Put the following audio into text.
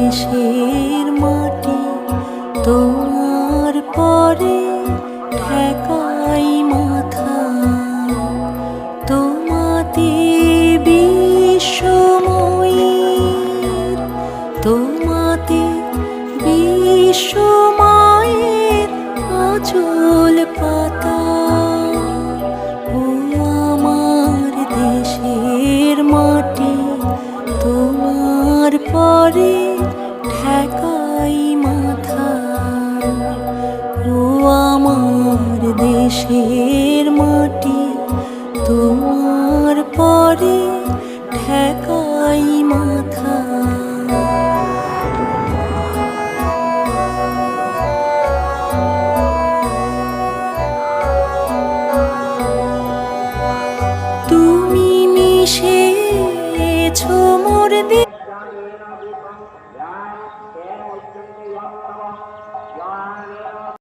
দেশের মাটি তোমার পরে ঠেকাই মাথা। তোমাতে বিশ্বময়ীর, তোমাতে বিশ্বমায়ের আঁচল পাতা। ও আমার দেশের মাটি তোমার পরে ঠেকাই মাথা। ও আমার দেশের